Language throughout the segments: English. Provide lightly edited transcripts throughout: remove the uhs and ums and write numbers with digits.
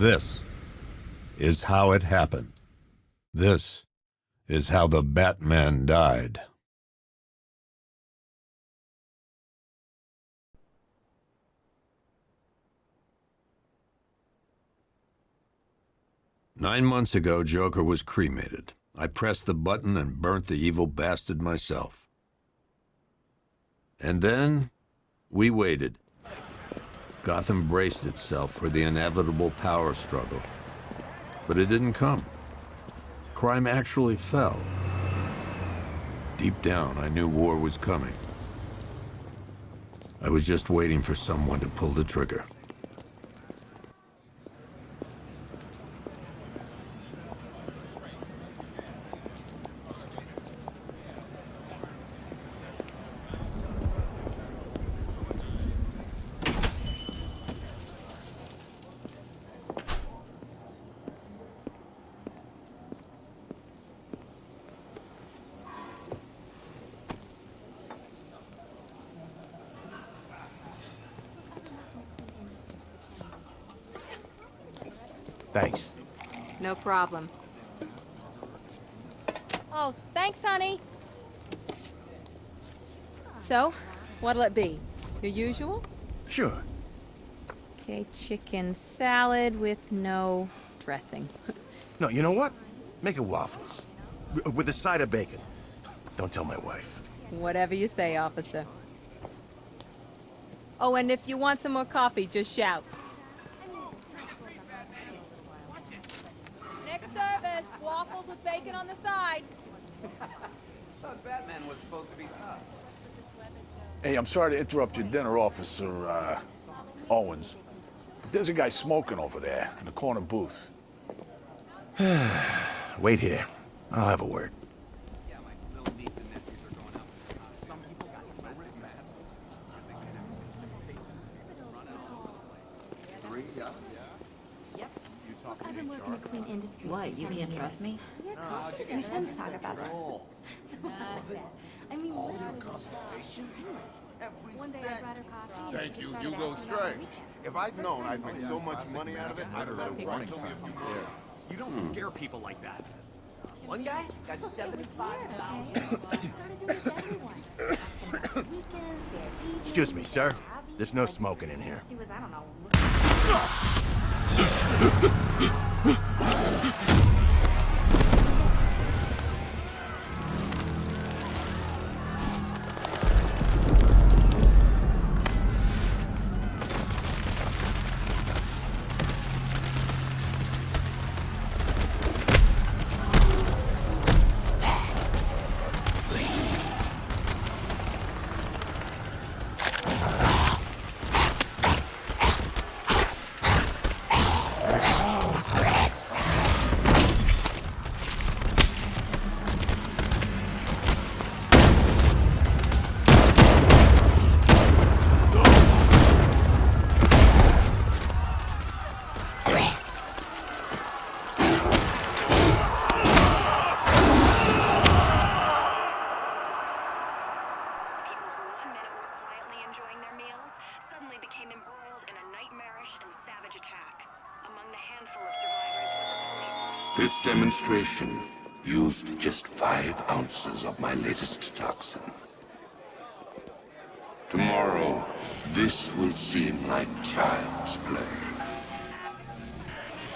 This is how it happened. This is how the Batman died. Nine months ago, Joker was cremated. I pressed the button and burnt the evil bastard myself. And then, we waited. Gotham braced itself for the inevitable power struggle. But it didn't come. Crime actually fell. Deep down, I knew war was coming. I was just waiting for someone to pull the trigger. Thanks. No problem. Oh, thanks, honey. So, what'll it be? Your usual? Sure. Okay, chicken salad with no dressing. No, you know what? Make it waffles. With a side of bacon. Don't tell my wife. Whatever you say, officer. Oh, and if you want some more coffee, just shout. Next service, waffles with bacon on the side. Thought Batman was supposed to be tough. Hey, I'm sorry to interrupt your dinner, Officer, Owens. But there's a guy smoking over there in the corner booth. Wait here. I'll have a word. Yeah, my little niece and nephews are growing up. Some people got no risk masks. I've been working at Queen Industries. What, you can't trust me? Yeah, coffee. We shouldn't talk about that. I mean, literally. One day I'd rather coffee. Thank you, Hugo Strange. If I'd known I'd make so much money out of it, I'd have let it run to me. You don't scare people like that. One guy got 75,000. Excuse me, sir. There's no smoking in here. She was, I don't know. This demonstration used just 5 ounces of my latest toxin. Tomorrow, this will seem like child's play.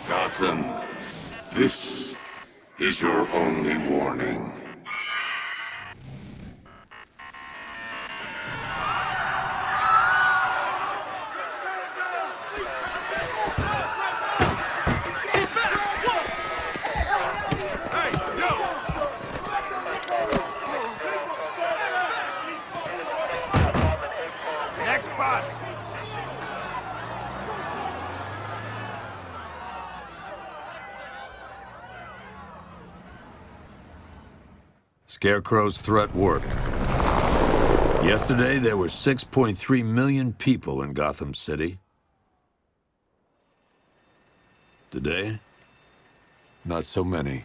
Gotham, this is your only warning. Scarecrow's threat worked. Yesterday, there were 6.3 million people in Gotham City. Today, not so many.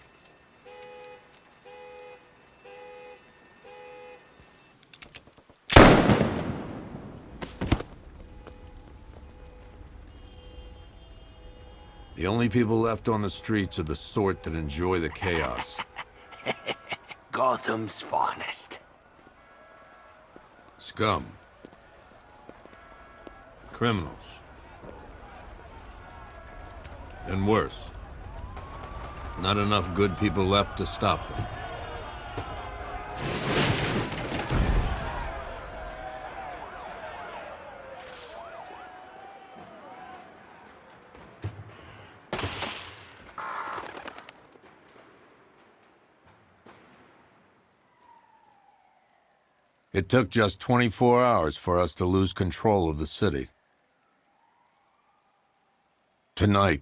The only people left on the streets are the sort that enjoy the chaos. Gotham's finest. Scum. Criminals. And worse. Not enough good people left to stop them. It took just 24 hours for us to lose control of the city. Tonight,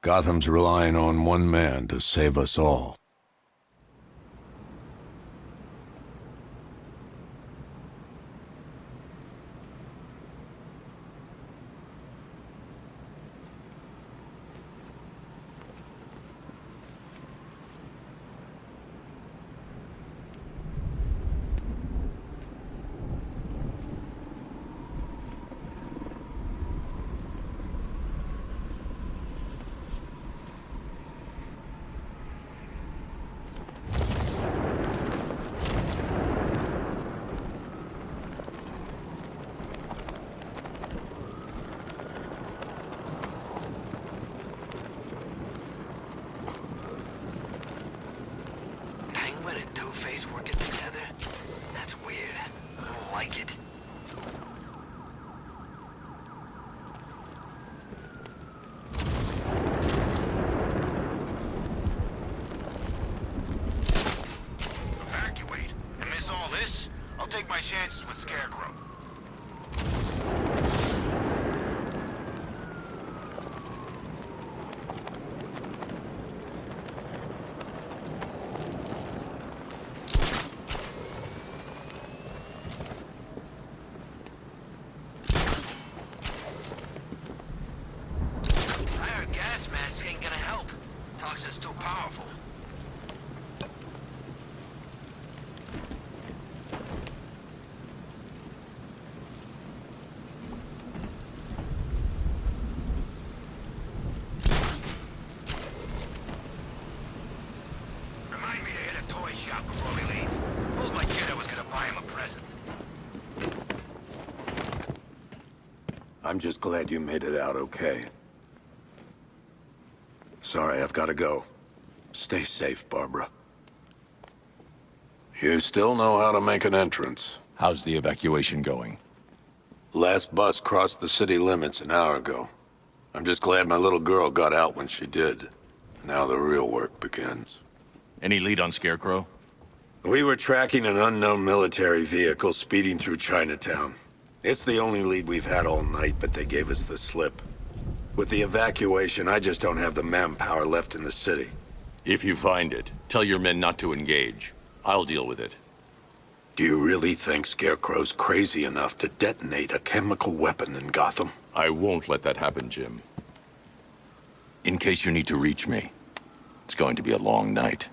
Gotham's relying on one man to save us all. Working together? That's weird. I don't like it. Evacuate? And miss all this? I'll take my chances with Scarecrow. Ain't gonna help. Toxin's too powerful. Remind me to hit a toy shop before we leave. Told my kid I was gonna buy him a present. I'm just glad you made it out okay. Sorry, I've got to go. Stay safe, Barbara. You still know how to make an entrance. How's the evacuation going? Last bus crossed the city limits an hour ago. I'm just glad my little girl got out when she did. Now the real work begins. Any lead on Scarecrow? We were tracking an unknown military vehicle speeding through Chinatown. It's the only lead we've had all night, but they gave us the slip. With the evacuation, I just don't have the manpower left in the city. If you find it, tell your men not to engage. I'll deal with it. Do you really think Scarecrow's crazy enough to detonate a chemical weapon in Gotham? I won't let that happen, Jim. In case you need to reach me, it's going to be a long night.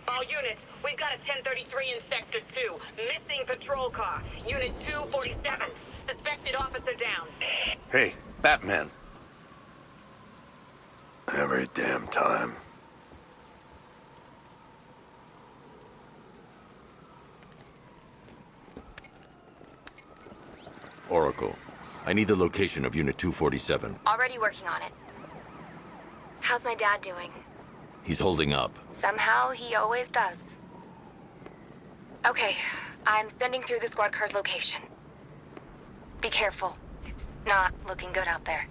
All units, we've got a 1033 in Sector 2. Missing patrol car. Unit 247. Suspected officer down. Hey, Batman. Every damn time. Oracle, I need the location of Unit 247. Already working on it. How's my dad doing? He's holding up. Somehow, he always does. Okay, I'm sending through the squad car's location. Be careful. It's not looking good out there.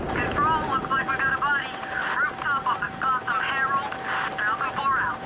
Control, looks like we got a body. Rooftop of the Gotham Herald. Falcon 4 out.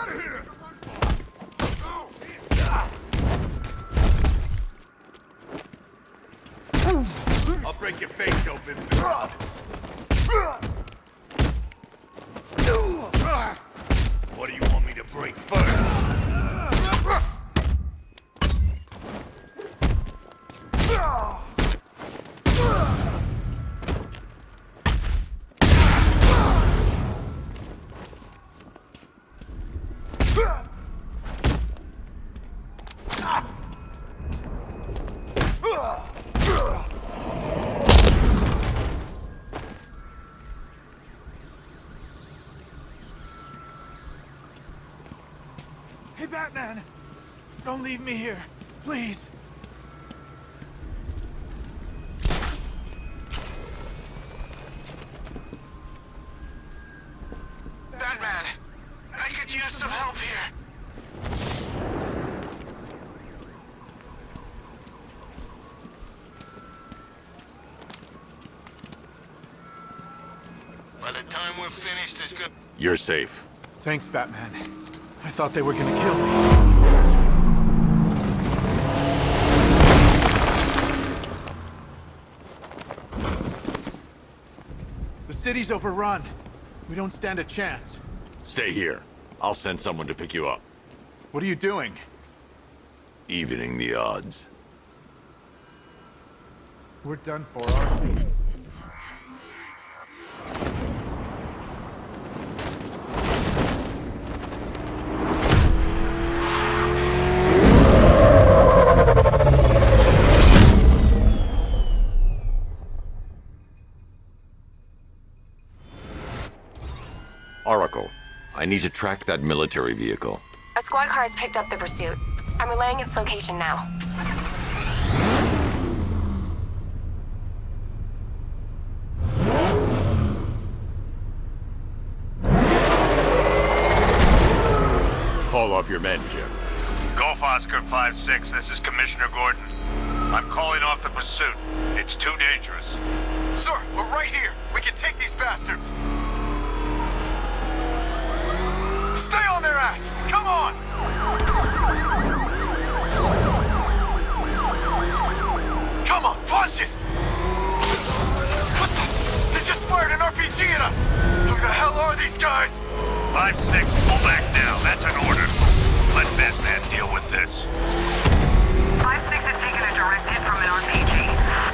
out of here! I'll break your face open. What do you want me to break first? Hey, Batman! Don't leave me here, please. Batman! I could use some help here. By the time we're finished, it's good. You're safe. Thanks, Batman. I thought they were gonna kill me. The city's overrun. We don't stand a chance. Stay here. I'll send someone to pick you up. What are you doing? Evening the odds. We're done for, aren't we? Oracle, I need to track that military vehicle. A squad car has picked up the pursuit. I'm relaying its location now. Call off your men, Jim. Golf Oscar 5-6, this is Commissioner Gordon. I'm calling off the pursuit. It's too dangerous. Sir, we're right here. We can take these bastards. Stay on their ass! Come on! Come on, punch it! What the? They just fired an RPG at us! Who the hell are these guys? 5-6, pull back now. That's an order. Let Batman deal with this. 5-6 has taken a direct hit from an RPG.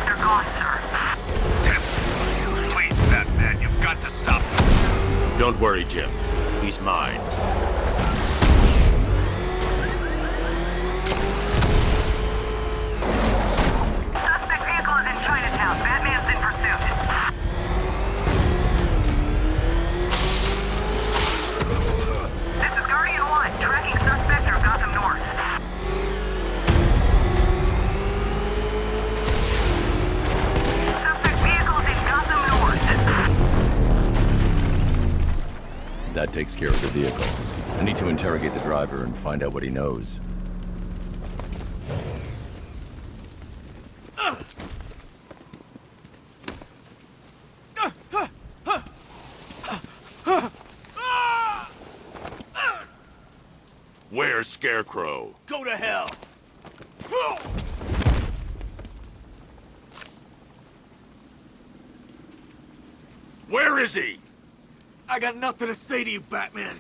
They're gone, sir. Please, Batman, you've got to stop them. Don't worry, Jim. He's mine. Suspect vehicle is in Chinatown. Batman's in pursuit. This is Guardian 1, tracking suspect through Gotham North. Suspect vehicles in Gotham North. That takes care of the vehicle. I need to interrogate the driver and find out what he knows. Where's Scarecrow? Go to hell! Where is he? I got nothing to say to you, Batman.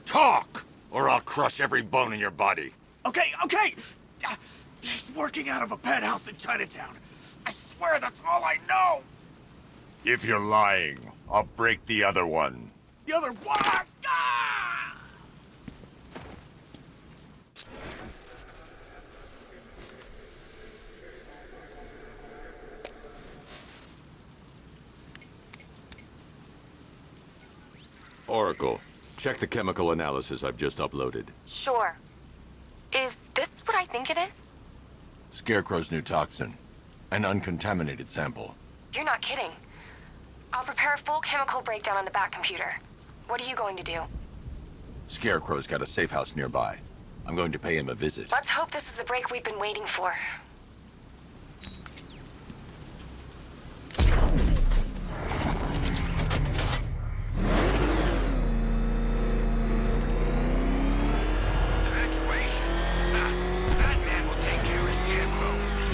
Talk, or I'll crush every bone in your body. Okay. He's working out of a penthouse in Chinatown. I swear that's all I know. If you're lying, I'll break the other one. The other one. Ah! Oracle, check the chemical analysis I've just uploaded. Sure. Is this what I think it is? Scarecrow's new toxin. An uncontaminated sample. You're not kidding. I'll prepare a full chemical breakdown on the back computer. What are you going to do? Scarecrow's got a safe house nearby. I'm going to pay him a visit. Let's hope this is the break we've been waiting for.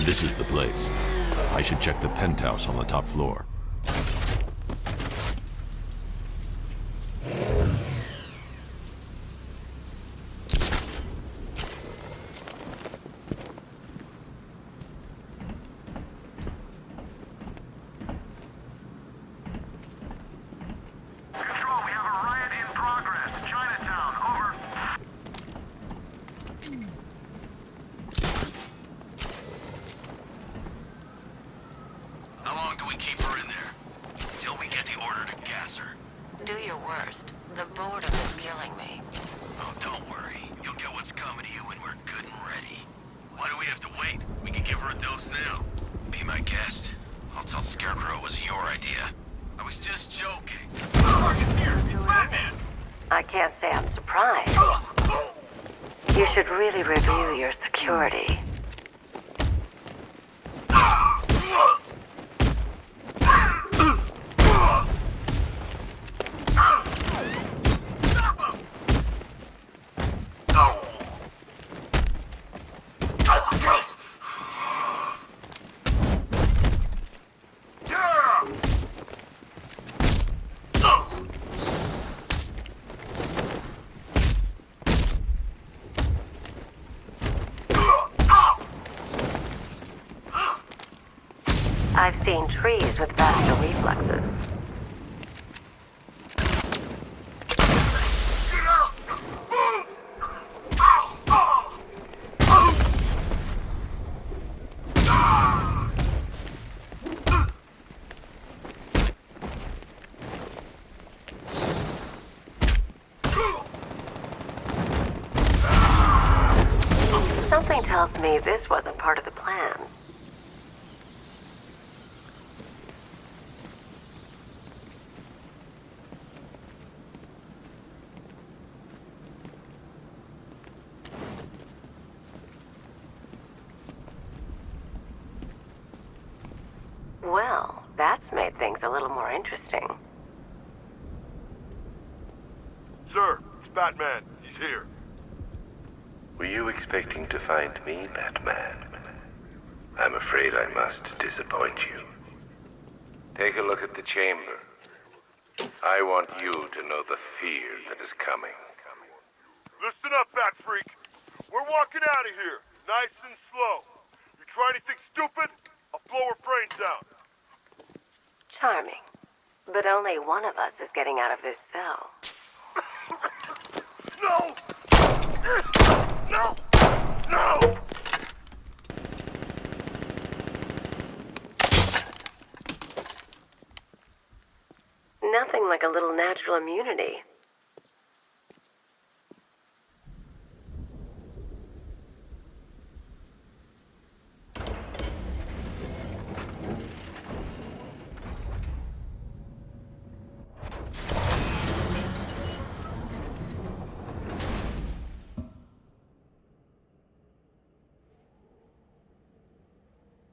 This is the place. I should check the penthouse on the top floor. Do your worst. The boredom is killing me. Oh, don't worry. You'll get what's coming to you when we're good and ready. Why do we have to wait? We can give her a dose now. Be my guest. I'll tell Scarecrow it was your idea. I was just joking. I can't say I'm surprised. You should really review your security. I've seen trees with faster reflexes. Something tells me this wasn't part of the plan. Well, that's made things a little more interesting. Sir, it's Batman. He's here. Were you expecting to find me, Batman? I'm afraid I must disappoint you. Take a look at the chamber. I want you to know the fear that is coming. Listen up, Bat Freak. We're walking out of here, nice and slow. You try anything stupid, I'll blow her brains out. Charming. But only one of us is getting out of this cell. No! No! No! Nothing like a little natural immunity.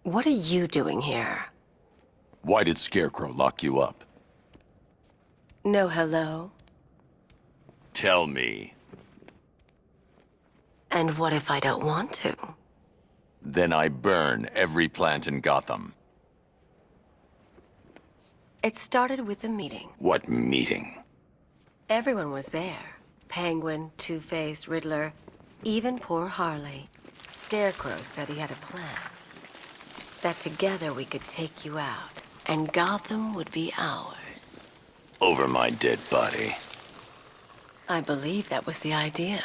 What are you doing here? Why did Scarecrow lock you up? No hello? Tell me. And what if I don't want to? Then I burn every plant in Gotham. It started with a meeting. What meeting? Everyone was there. Penguin, Two-Face, Riddler, even poor Harley. Scarecrow said he had a plan. That together we could take you out, and Gotham would be ours. Over my dead body. I believe that was the idea.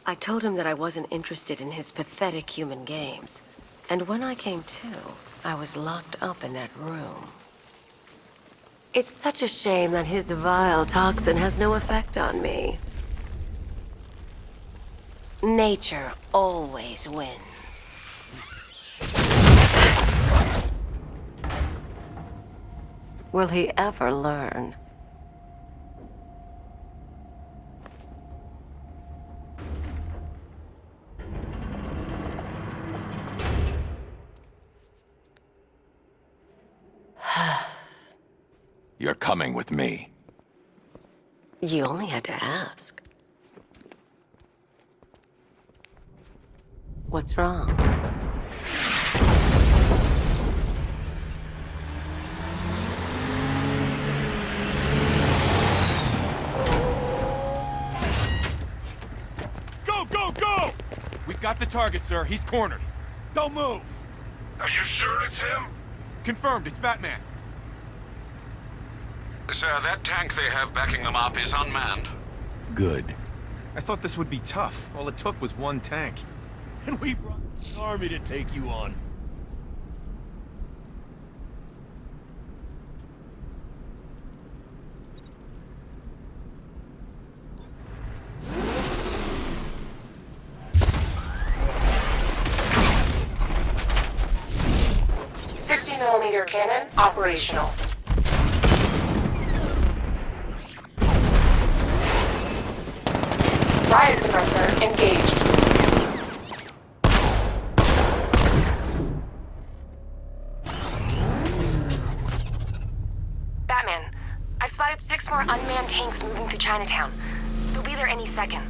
I told him that I wasn't interested in his pathetic human games. And when I came to, I was locked up in that room. It's such a shame that his vile toxin has no effect on me. Nature always wins. Will he ever learn? You're coming with me. You only had to ask. What's wrong? Go, go, go! We've got the target, sir. He's cornered. Don't move! Are you sure it's him? Confirmed, it's Batman. Sir, that tank they have backing them up is unmanned. Good. I thought this would be tough. All it took was one tank. And we brought the army to take you on. .60mm cannon operational. Riot suppressor engaged. Batman, I've spotted 6 more unmanned tanks moving through Chinatown. They'll be there any second.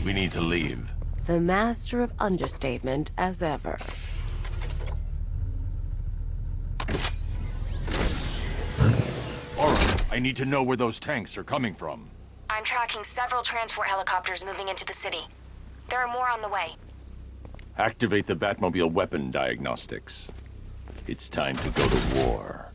We need to leave. The master of understatement as ever. All right, I need to know where those tanks are coming from. I'm tracking several transport helicopters moving into the city. There are more on the way. Activate the Batmobile weapon diagnostics. It's time to go to war.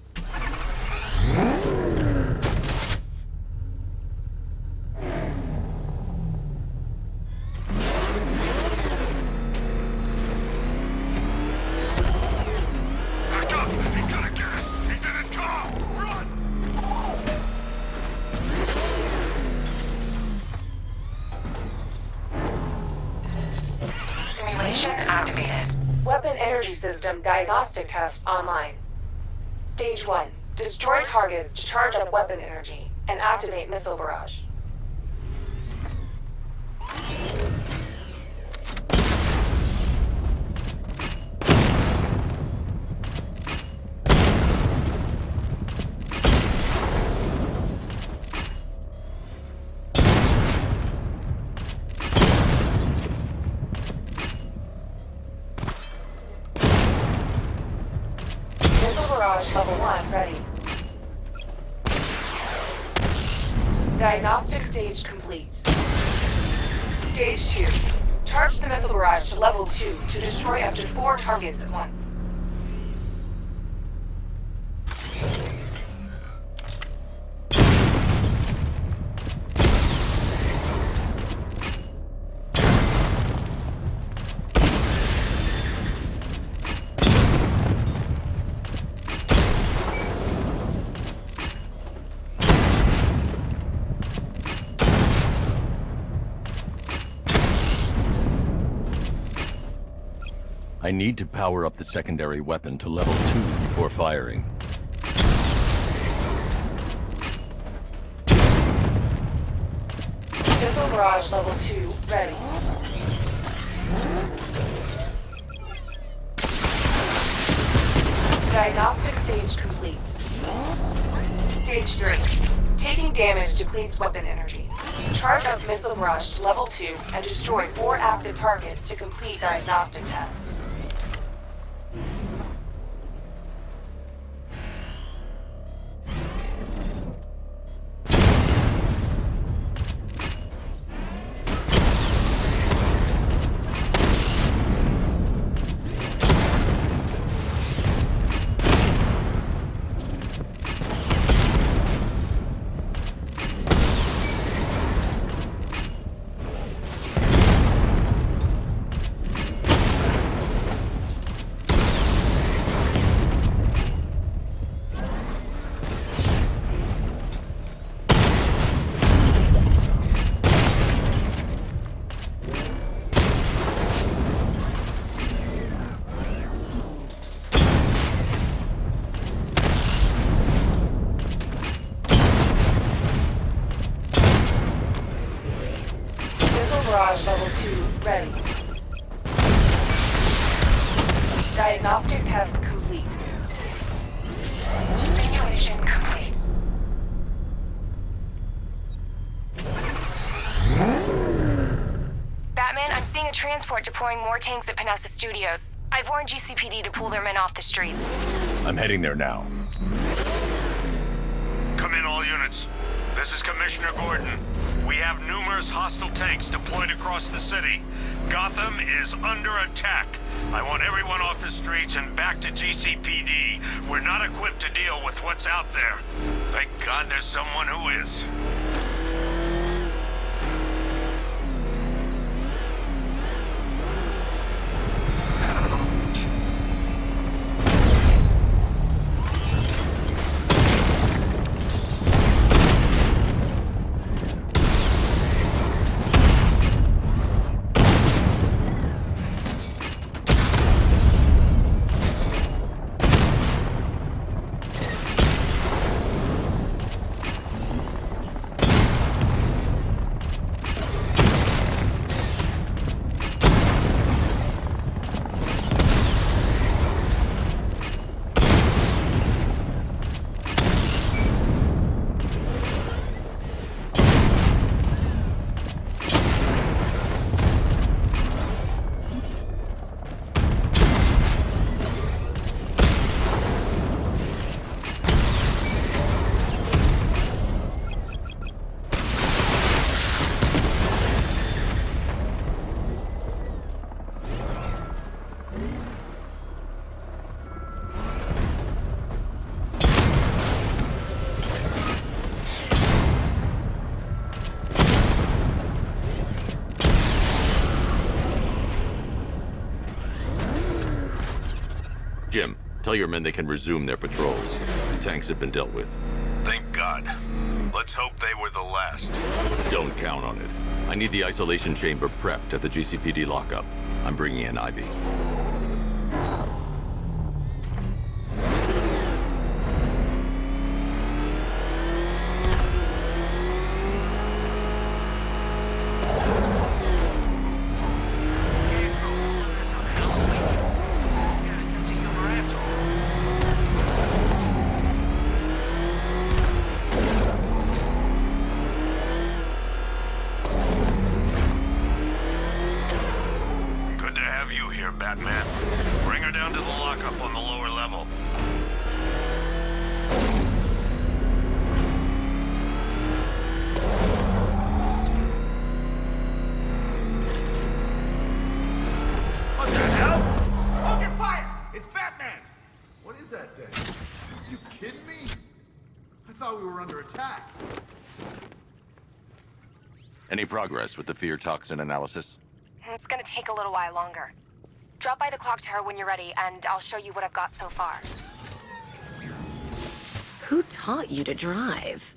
Simulation activated. Weapon energy system diagnostic test online. Stage 1. Destroy targets to charge up weapon energy and activate missile barrage. Barrage level 1 ready. Diagnostic stage complete. Stage 2. Charge the missile barrage to level 2 to destroy up to 4 targets at once. I need to power up the secondary weapon to level 2 before firing. Missile barrage level 2 ready. Diagnostic stage complete. Stage 3. Taking damage depletes weapon energy. Charge up missile barrage to level 2 and destroy 4 active targets to complete diagnostic test. Barrage level 2 ready. Diagnostic test complete. Simulation complete. Batman, I'm seeing a transport deploying more tanks at Panessa Studios. I've warned GCPD to pull their men off the streets. I'm heading there now. Come in, all units. This is Commissioner Gordon. We have numerous hostile tanks deployed across the city. Gotham is under attack. I want everyone off the streets and back to GCPD. We're not equipped to deal with what's out there. Thank God there's someone who is. Jim, tell your men they can resume their patrols. The tanks have been dealt with. Thank God. Let's hope they were the last. Don't count on it. I need the isolation chamber prepped at the GCPD lockup. I'm bringing in Ivy. Batman. Bring her down to the lockup on the lower level. What the hell? Hold your fire! It's Batman! What is that thing? Are you kidding me? I thought we were under attack. Any progress with the fear toxin analysis? It's gonna take a little while longer. Drop by the clock tower when you're ready, and I'll show you what I've got so far. Who taught you to drive?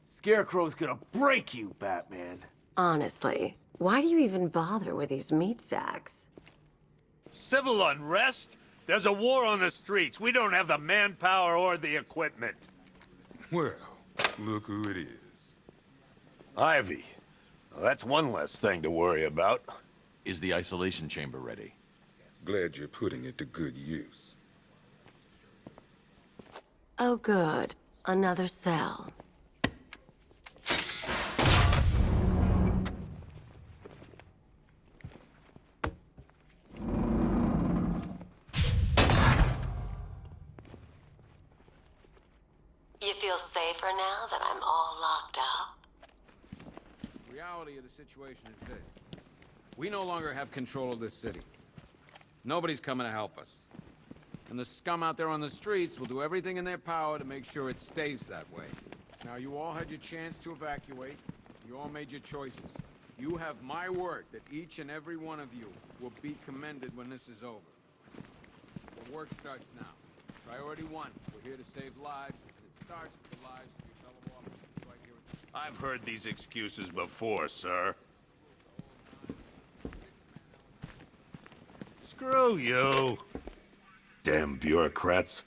Scarecrow's gonna break you, Batman. Honestly, why do you even bother with these meat sacks? Civil unrest? There's a war on the streets. We don't have the manpower or the equipment. Well, look who it is. Ivy. Well, that's one less thing to worry about. Is the isolation chamber ready? Glad you're putting it to good use. Oh, good. Another cell. You feel safer now that I'm all locked up? The reality of the situation is this. We no longer have control of this city. Nobody's coming to help us. And the scum out there on the streets will do everything in their power to make sure it stays that way. Now, you all had your chance to evacuate. You all made your choices. You have my word that each and every one of you will be commended when this is over. The work starts now. Priority 1, we're here to save lives. It starts with the lives of your fellow officers right here at the... I've heard these excuses before, sir. Screw you. Damn bureaucrats.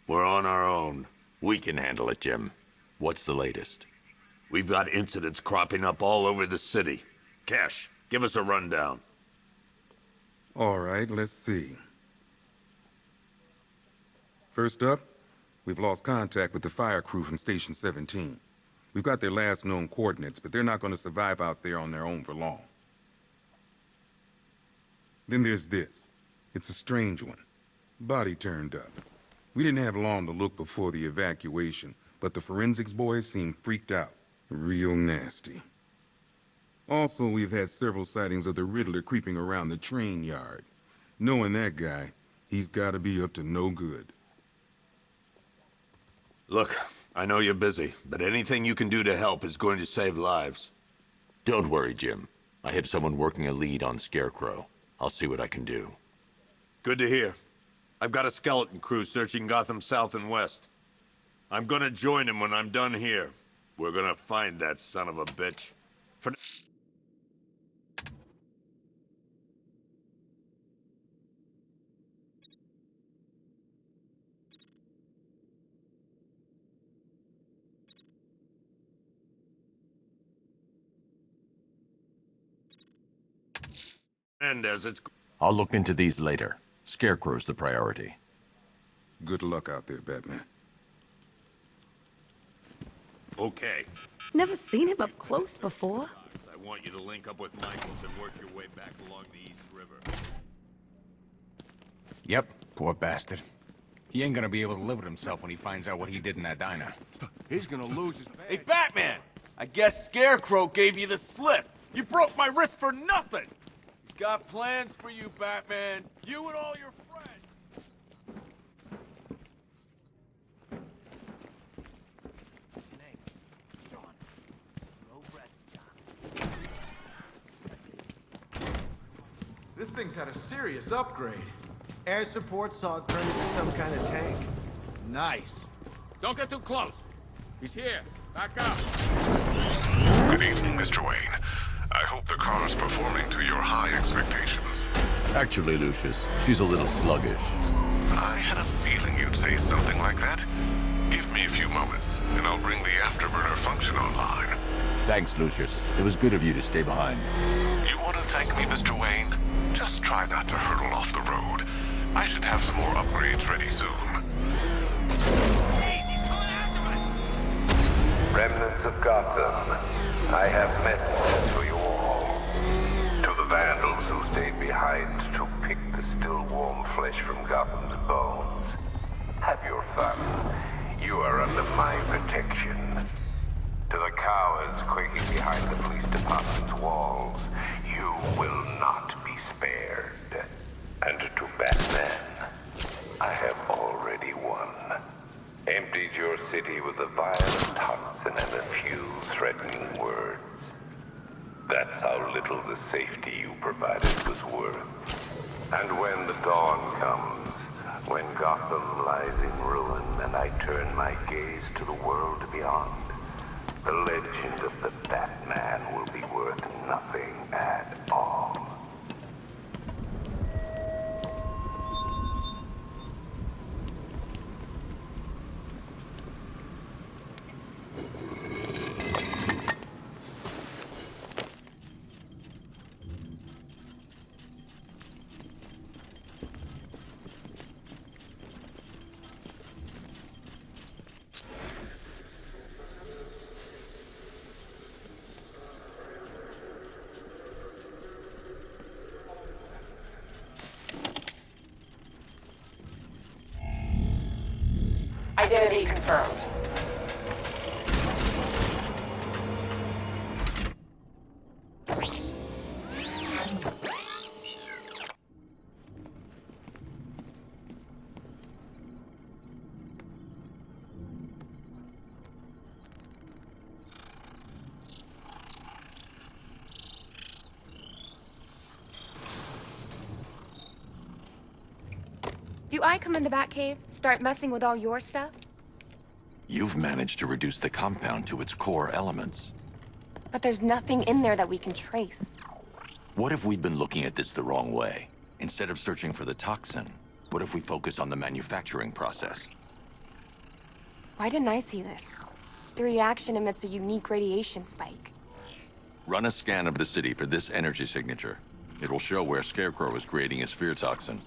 We're on our own. We can handle it, Jim. What's the latest? We've got incidents cropping up all over the city. Cash, give us a rundown. All right, let's see. First up, we've lost contact with the fire crew from Station 17. We've got their last known coordinates, but they're not going to survive out there on their own for long. Then there's this. It's a strange one. Body turned up. We didn't have long to look before the evacuation, but the forensics boys seemed freaked out. Real nasty. Also, we've had several sightings of the Riddler creeping around the train yard. Knowing that guy, he's got to be up to no good. Look, I know you're busy, but anything you can do to help is going to save lives. Don't worry, Jim. I have someone working a lead on Scarecrow. I'll see what I can do. Good to hear. I've got a skeleton crew searching Gotham South and West. I'm gonna join him when I'm done here. We're gonna find that son of a bitch. For... And as it's... I'll look into these later. Scarecrow's the priority. Good luck out there, Batman. Okay. Never seen him up close before. I want you to link up with Michaels and work your way back along the East River. Yep, poor bastard. He ain't gonna be able to live with himself when he finds out what he did in that diner. He's gonna lose his... Hey, Batman! I guess Scarecrow gave you the slip. You broke my wrist for nothing! He's got plans for you, Batman. You and all your friends. This thing's had a serious upgrade. Air support saw it turn into some kind of tank. Nice. Don't get too close. He's here. Back up. Good evening, Mr. Wayne. I hope the car's performing to your high expectations. Actually, Lucius, she's a little sluggish. I had a feeling you'd say something like that. Give me a few moments, and I'll bring the afterburner function online. Thanks, Lucius. It was good of you to stay behind. You want to thank me, Mr. Wayne? Just try not to hurtle off the road. I should have some more upgrades ready soon. Jeez, he's coming after us! Remnants of Gotham, I have messages for you all. To the vandals who stayed behind to pick the still warm flesh from Gotham's bones, have your fun. You are under my protection. To the cowards quaking behind the police department's walls, you will not be spared. And to Batman, I have already won. Emptied your city with a violent toxin and a few threatening words. That's how little the safety you provided was worth. And when the dawn comes, when Gotham lies in ruin and I turn my gaze to the world beyond, the legend of the Batman will be worth nothing at all. Identity confirmed. Do I come in the Batcave, start messing with all your stuff? You've managed to reduce the compound to its core elements. But there's nothing in there that we can trace. What if we'd been looking at this the wrong way? Instead of searching for the toxin, what if we focus on the manufacturing process? Why didn't I see this? The reaction emits a unique radiation spike. Run a scan of the city for this energy signature. It will show where Scarecrow is creating his fear toxin.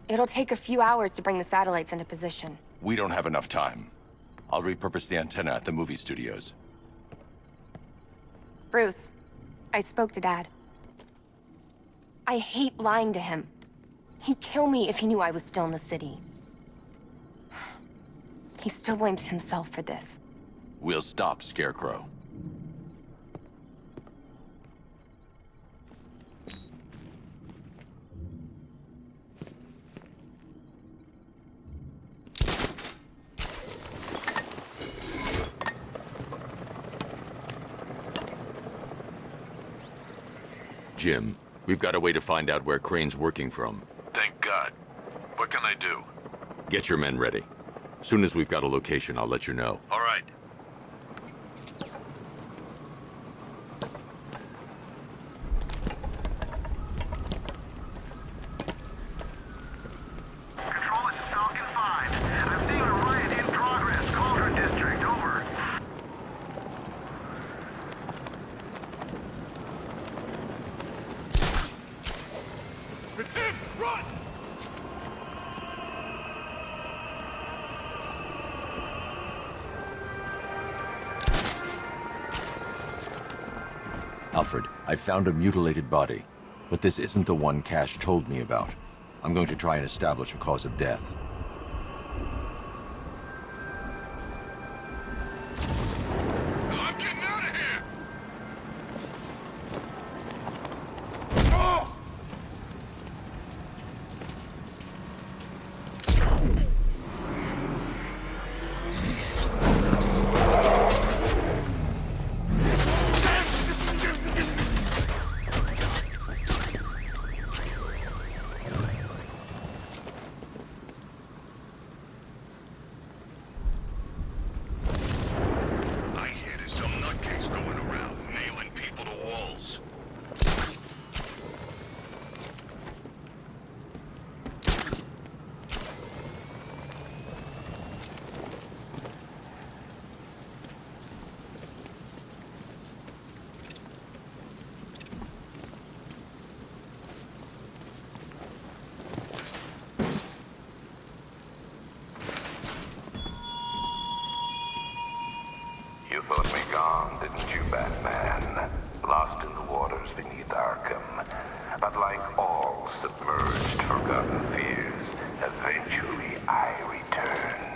It'll take a few hours to bring the satellites into position. We don't have enough time. I'll repurpose the antenna at the movie studios. Bruce, I spoke to Dad. I hate lying to him. He'd kill me if he knew I was still in the city. He still blames himself for this. We'll stop Scarecrow. Jim, we've got a way to find out where Crane's working from. Thank God. What can I do? Get your men ready. Soon as we've got a location, I'll let you know. All right. Control, this is Falcon 5. I'm seeing a riot in progress. Cauldron District, over. Retreat! Run! Alfred, I found a mutilated body, but this isn't the one Cash told me about. I'm going to try and establish a cause of death. I'm getting out of here! Oh! I hear there's some nutcase going around, nailing people to walls. You thought me gone, didn't you, Batman? Lost in the waters beneath Arkham. But like all submerged, forgotten fears, eventually I returned.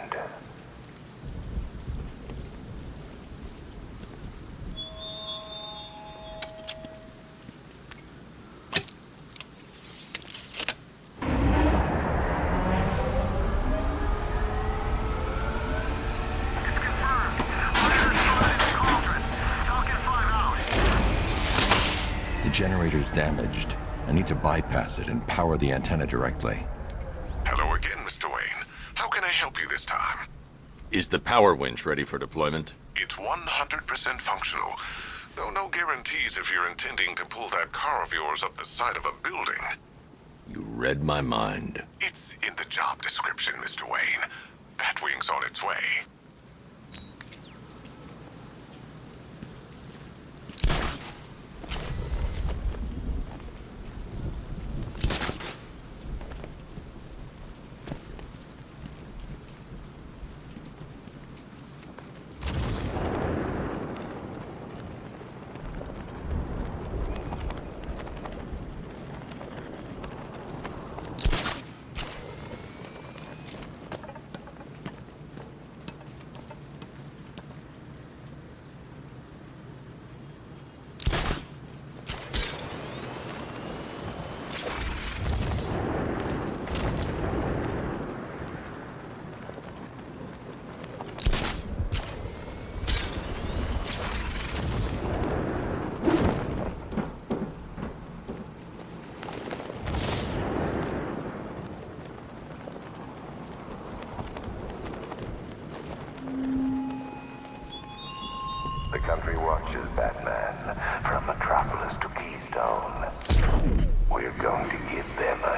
The generator's damaged. I need to bypass it and power the antenna directly. Hello again, Mr. Wayne. How can I help you this time? Is the power winch ready for deployment? It's 100% functional. Though no guarantees if you're intending to pull that car of yours up the side of a building. You read my mind. It's in the job description, Mr. Wayne. Batwing's on its way. forces, Batman, from Metropolis to Keystone. We're going to give them a